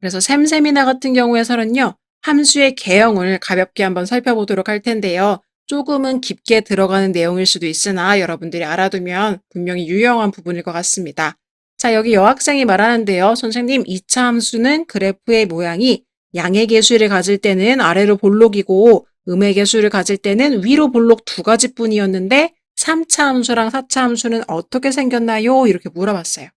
그래서 셈셈이나 같은 경우에서는요, 함수의 개형을 가볍게 한번 살펴보도록 할 텐데요. 조금은 깊게 들어가는 내용일 수도 있으나 여러분들이 알아두면 분명히 유용한 부분일 것 같습니다. 자, 여기 여학생이 말하는데요. 선생님, 2차 함수는 그래프의 모양이 양의 개수를 가질 때는 아래로 볼록이고 음의 개수를 가질 때는 위로 볼록 두 가지뿐이었는데 3차 함수랑 4차 함수는 어떻게 생겼나요? 이렇게 물어봤어요.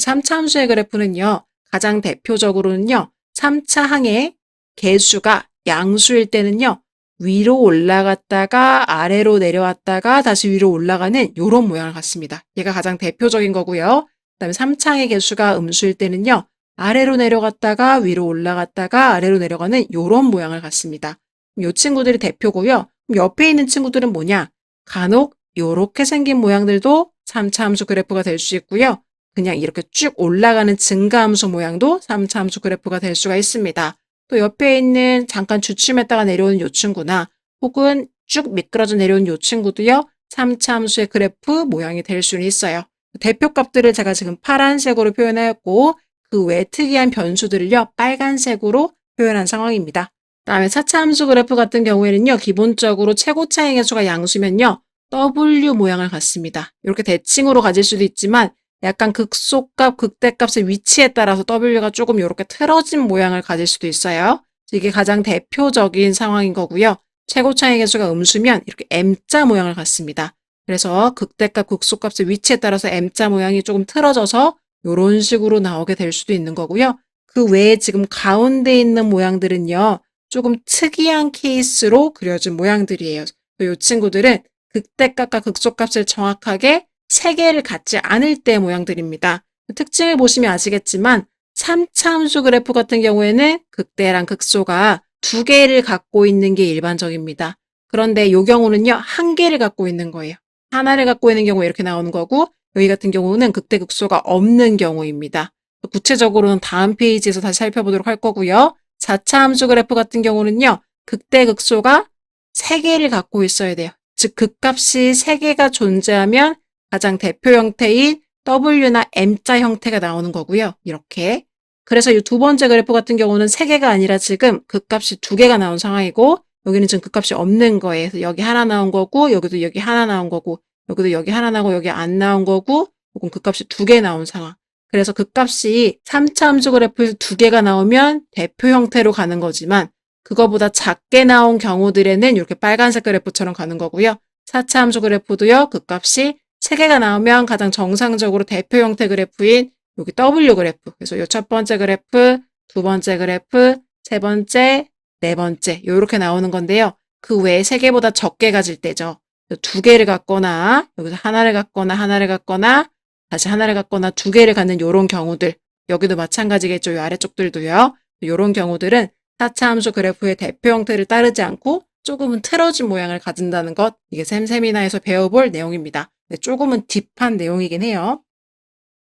3차 함수의 그래프는요. 가장 대표적으로는요. 3차 항의 개수가 양수일 때는요. 위로 올라갔다가 아래로 내려왔다가 다시 위로 올라가는 이런 모양을 갖습니다. 얘가 가장 대표적인 거고요. 그다음에 3차 항의 개수가 음수일 때는요. 아래로 내려갔다가 위로 올라갔다가 아래로 내려가는 이런 모양을 갖습니다. 이 친구들이 대표고요. 옆에 있는 친구들은 뭐냐? 간혹 이렇게 생긴 모양들도 3차 함수 그래프가 될 수 있고요. 그냥 이렇게 쭉 올라가는 증가함수 모양도 3차 함수 그래프가 될 수가 있습니다. 또 옆에 있는 잠깐 주춤했다가 내려오는 이 친구나 혹은 쭉 미끄러져 내려오는 이 친구도요. 3차 함수의 그래프 모양이 될 수는 있어요. 대표값들을 제가 지금 파란색으로 표현하였고 그 외 특이한 변수들을요. 빨간색으로 표현한 상황입니다. 다음에 4차 함수 그래프 같은 경우에는요. 기본적으로 최고차의 개수가 양수면요. W 모양을 갖습니다. 이렇게 대칭으로 가질 수도 있지만 약간 극소값, 극대값의 위치에 따라서 W가 조금 이렇게 틀어진 모양을 가질 수도 있어요. 이게 가장 대표적인 상황인 거고요. 최고차의 개수가 음수면 이렇게 M자 모양을 갖습니다. 그래서 극대값, 극소값의 위치에 따라서 M자 모양이 조금 틀어져서 이런 식으로 나오게 될 수도 있는 거고요. 그 외에 지금 가운데 있는 모양들은요. 조금 특이한 케이스로 그려진 모양들이에요. 이 친구들은 극대값과 극소값을 정확하게 3개를 갖지 않을 때 모양들입니다. 특징을 보시면 아시겠지만 3차 함수 그래프 같은 경우에는 극대랑 극소가 2개를 갖고 있는 게 일반적입니다. 그런데 이 경우는요. 1개를 갖고 있는 거예요. 하나를 갖고 있는 경우에 이렇게 나오는 거고 여기 같은 경우는 극대 극소가 없는 경우입니다. 구체적으로는 다음 페이지에서 다시 살펴보도록 할 거고요. 4차 함수 그래프 같은 경우는요. 극대 극소가 3개를 갖고 있어야 돼요. 즉 극값이 3개가 존재하면 가장 대표 형태인 W나 M자 형태가 나오는 거고요. 이렇게. 그래서 이 두 번째 그래프 같은 경우는 3개가 아니라 지금 극값이 2개가 나온 상황이고 여기는 지금 극값이 없는 거예요. 그래서 여기 하나 나온 거고 여기도 여기 하나 나온 거고 여기도 여기 하나 나오고 여기 안 나온 거고 혹은 극값이 2개 나온 상황. 그래서 극값이 3차 함수 그래프에서 2개가 나오면 대표 형태로 가는 거지만 그거보다 작게 나온 경우들에는 이렇게 빨간색 그래프처럼 가는 거고요. 4차 함수 그래프도요. 극값이 3개가 나오면 가장 정상적으로 대표 형태 그래프인 여기 W 그래프. 그래서 이 첫 번째 그래프, 두 번째 그래프, 세 번째, 네 번째 이렇게 나오는 건데요. 그 외에 3개보다 적게 가질 때죠. 2개를 갖거나 여기서 하나를 갖거나 다시 하나를 갖거나 2개를 갖는 이런 경우들. 여기도 마찬가지겠죠. 이 아래쪽들도요. 이런 경우들은 4차 함수 그래프의 대표 형태를 따르지 않고 조금은 틀어진 모양을 가진다는 것. 이게 셈셈이나에서 배워볼 내용입니다. 네, 조금은 딥한 내용이긴 해요.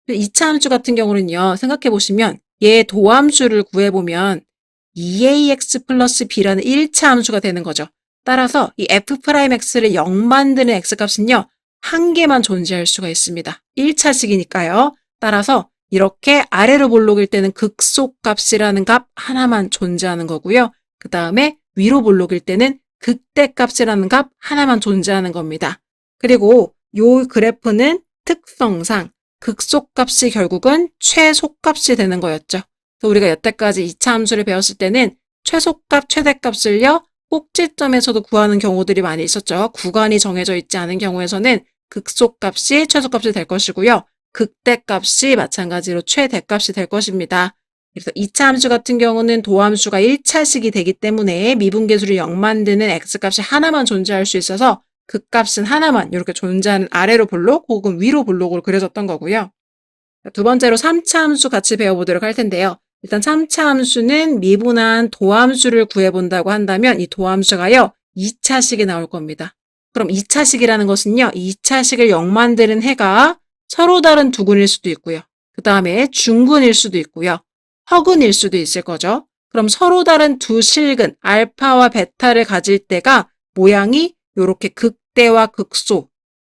2차 함수 같은 경우는요. 생각해 보시면 얘 도함수를 구해보면 2ax 플러스 b라는 1차 함수가 되는 거죠. 따라서 이 f'x를 0 만드는 x값은요. 한 개만 존재할 수가 있습니다. 1차식이니까요. 따라서 이렇게 아래로 볼록일 때는 극소값이라는 값 하나만 존재하는 거고요. 그 다음에 위로 볼록일 때는 극대값이라는 값 하나만 존재하는 겁니다. 그리고 이 그래프는 특성상 극소값이 결국은 최소값이 되는 거였죠. 그래서 우리가 여태까지 2차 함수를 배웠을 때는 최소값, 최대값을요. 꼭지점에서도 구하는 경우들이 많이 있었죠. 구간이 정해져 있지 않은 경우에서는 극소값이 최소값이 될 것이고요. 극대값이 마찬가지로 최대값이 될 것입니다. 그래서 2차 함수 같은 경우는 도함수가 1차식이 되기 때문에 미분계수를 0 만드는 x값이 하나만 존재할 수 있어서 극값은 하나만 이렇게 존재하는 아래로 볼록 혹은 위로 볼록으로 그려졌던 거고요. 두 번째로 3차 함수 같이 배워보도록 할 텐데요. 일단 3차 함수는 미분한 도함수를 구해본다고 한다면 이 도함수가요. 2차식이 나올 겁니다. 그럼 2차식이라는 것은요. 2차식을 0 만드는 해가 서로 다른 두근일 수도 있고요. 그 다음에 중근일 수도 있고요. 허근일 수도 있을 거죠. 그럼 서로 다른 두 실근 알파와 베타를 가질 때가 모양이 이렇게 극대와 극소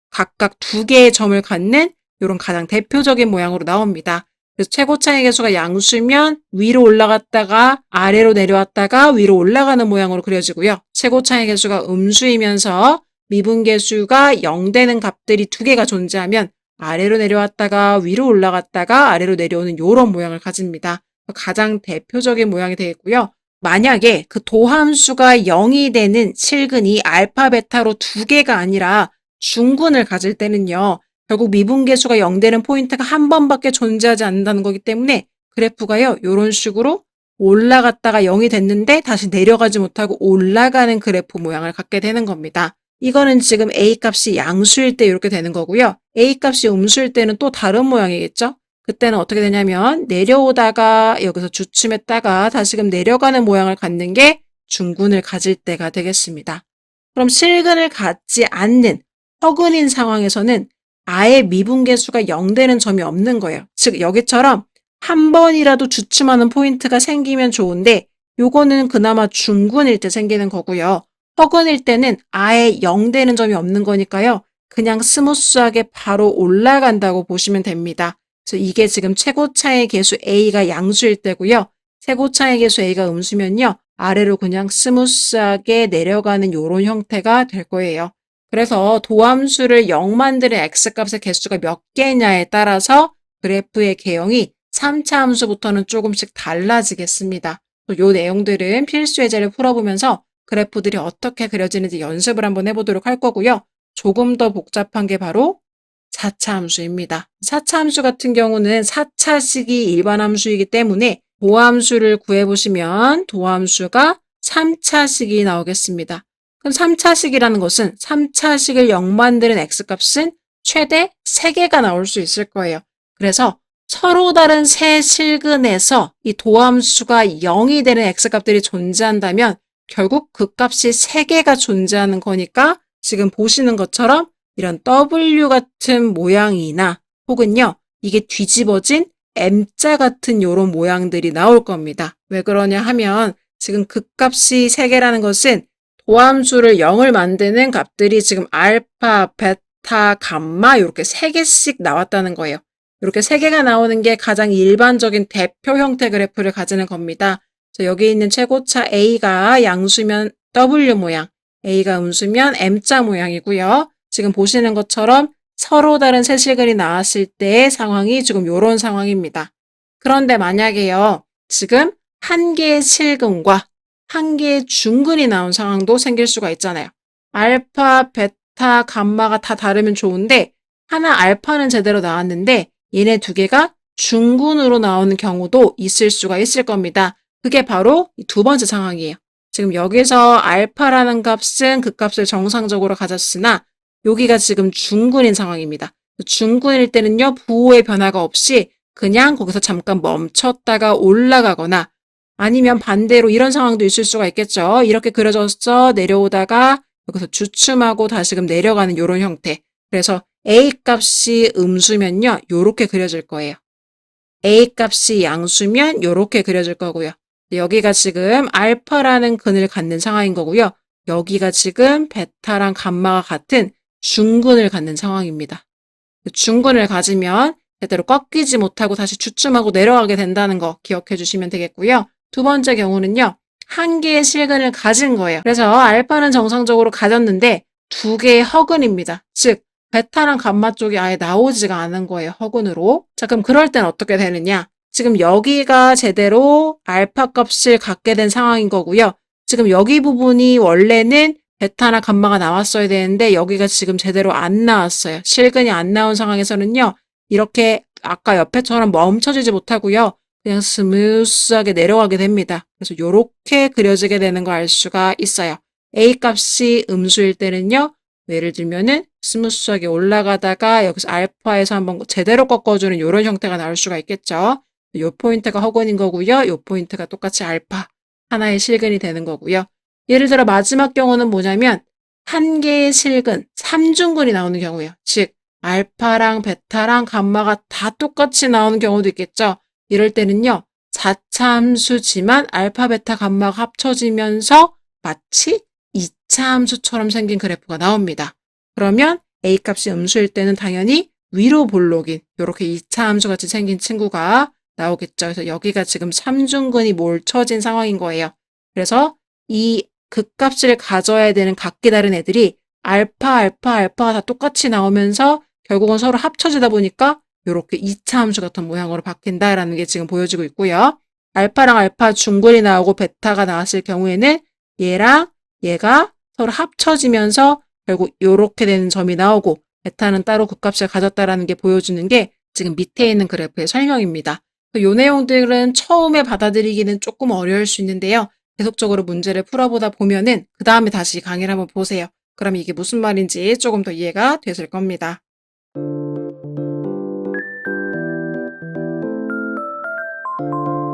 각각 2개의 점을 갖는 이런 가장 대표적인 모양으로 나옵니다. 그래서 최고차의 계수가 양수면 위로 올라갔다가 아래로 내려왔다가 위로 올라가는 모양으로 그려지고요. 최고차의 계수가 음수이면서 미분계수가 0 되는 값들이 두 개가 존재하면 아래로 내려왔다가 위로 올라갔다가 아래로 내려오는 이런 모양을 가집니다. 가장 대표적인 모양이 되겠고요. 만약에 그 도함수가 0이 되는 실근이 알파, 베타로 두 개가 아니라 중근을 가질 때는요. 결국 미분계수가 0 되는 포인트가 한 번밖에 존재하지 않는다는 거기 때문에 그래프가요. 이런 식으로 올라갔다가 0이 됐는데 다시 내려가지 못하고 올라가는 그래프 모양을 갖게 되는 겁니다. 이거는 지금 A 값이 양수일 때 이렇게 되는 거고요. A 값이 음수일 때는 또 다른 모양이겠죠? 그때는 어떻게 되냐면 내려오다가 여기서 주춤했다가 다시금 내려가는 모양을 갖는 게 중근을 가질 때가 되겠습니다. 그럼 실근을 갖지 않는 허근인 상황에서는 아예 미분계수가 0 되는 점이 없는 거예요. 즉 여기처럼 한 번이라도 주춤하는 포인트가 생기면 좋은데 요거는 그나마 중근일 때 생기는 거고요. 허근일 때는 아예 0 되는 점이 없는 거니까요. 그냥 스무스하게 바로 올라간다고 보시면 됩니다. 그래서 이게 지금 최고차의 계수 A가 양수일 때고요. 최고차의 계수 A가 음수면요. 아래로 그냥 스무스하게 내려가는 이런 형태가 될 거예요. 그래서 도함수를 0 만드는 x값의 개수가 몇 개냐에 따라서 그래프의 개형이 3차 함수부터는 조금씩 달라지겠습니다. 이 내용들은 필수 예제를 풀어보면서 그래프들이 어떻게 그려지는지 연습을 한번 해보도록 할 거고요. 조금 더 복잡한 게 바로 4차 함수입니다. 4차 함수 같은 경우는 4차식이 일반 함수이기 때문에 도함수를 구해보시면 도함수가 3차식이 나오겠습니다. 그럼 3차식이라는 것은 3차식을 0 만드는 x값은 최대 3개가 나올 수 있을 거예요. 그래서 서로 다른 세 실근에서 이 도함수가 0이 되는 x값들이 존재한다면 결국 그 값이 3개가 존재하는 거니까 지금 보시는 것처럼 이런 W 같은 모양이나 혹은요 이게 뒤집어진 M자 같은 이런 모양들이 나올 겁니다. 왜 그러냐 하면 지금 극값이 3개라는 것은 도함수를 0을 만드는 값들이 지금 알파, 베타, 감마 이렇게 3개씩 나왔다는 거예요. 이렇게 3개가 나오는 게 가장 일반적인 대표 형태 그래프를 가지는 겁니다. 여기 있는 최고차 A가 양수면 W 모양, A가 음수면 M자 모양이고요. 지금 보시는 것처럼 서로 다른 세 실근이 나왔을 때의 상황이 지금 이런 상황입니다. 그런데 만약에요. 지금 한 개의 실근과 한 개의 중근이 나온 상황도 생길 수가 있잖아요. 알파, 베타, 감마가 다 다르면 좋은데 하나 알파는 제대로 나왔는데 얘네 두 개가 중근으로 나오는 경우도 있을 수가 있을 겁니다. 그게 바로 두 번째 상황이에요. 지금 여기서 알파라는 값은 그 값을 정상적으로 가졌으나 여기가 지금 중근인 상황입니다. 중근일 때는요. 부호의 변화가 없이 그냥 거기서 잠깐 멈췄다가 올라가거나 아니면 반대로 이런 상황도 있을 수가 있겠죠. 이렇게 그려져서 내려오다가 여기서 주춤하고 다시금 내려가는 이런 형태. 그래서 A 값이 음수면요. 요렇게 그려질 거예요. A 값이 양수면 요렇게 그려질 거고요. 여기가 지금 알파라는 근을 갖는 상황인 거고요. 여기가 지금 베타랑 감마가 같은 중근을 갖는 상황입니다. 중근을 가지면 제대로 꺾이지 못하고 다시 주춤하고 내려가게 된다는 거 기억해 주시면 되겠고요. 두 번째 경우는요. 한 개의 실근을 가진 거예요. 그래서 알파는 정상적으로 가졌는데 두 개의 허근입니다. 즉 베타랑 감마 쪽이 아예 나오지가 않은 거예요. 허근으로. 자, 그럼 그럴 땐 어떻게 되느냐? 지금 여기가 제대로 알파 값을 갖게 된 상황인 거고요. 지금 여기 부분이 원래는 베타나 감마가 나왔어야 되는데 여기가 지금 제대로 안 나왔어요. 실근이 안 나온 상황에서는요. 이렇게 아까 옆에처럼 멈춰지지 못하고요. 그냥 스무스하게 내려가게 됩니다. 그래서 이렇게 그려지게 되는 거 알 수가 있어요. A 값이 음수일 때는요. 예를 들면은 스무스하게 올라가다가 여기서 알파에서 한번 제대로 꺾어주는 이런 형태가 나올 수가 있겠죠. 이 포인트가 허근인 거고요. 이 포인트가 똑같이 알파 하나의 실근이 되는 거고요. 예를 들어 마지막 경우는 뭐냐면 한 개의 실근, 3중근이 나오는 경우예요. 즉 알파랑 베타랑 감마가 다 똑같이 나오는 경우도 있겠죠. 이럴 때는요. 4차 함수지만 알파, 베타, 감마가 합쳐지면서 마치 2차 함수처럼 생긴 그래프가 나옵니다. 그러면 A 값이 음수일 때는 당연히 위로 볼록인 요렇게 2차 함수 같이 생긴 친구가 나오겠죠. 그래서 여기가 지금 삼중근이 몰쳐진 상황인 거예요. 그래서 이 극값을 가져야 되는 각기 다른 애들이 알파가 다 똑같이 나오면서 결국은 서로 합쳐지다 보니까 요렇게 2차 함수 같은 모양으로 바뀐다라는 게 지금 보여지고 있고요. 알파랑 알파 중근이 나오고 베타가 나왔을 경우에는 얘랑 얘가 서로 합쳐지면서 결국 요렇게 되는 점이 나오고 베타는 따로 극값을 가졌다라는 게 보여주는 게 지금 밑에 있는 그래프의 설명입니다. 요 내용들은 처음에 받아들이기는 조금 어려울 수 있는데요. 계속적으로 문제를 풀어보다 보면은 그 다음에 다시 강의를 한번 보세요. 그럼 이게 무슨 말인지 조금 더 이해가 되실 겁니다.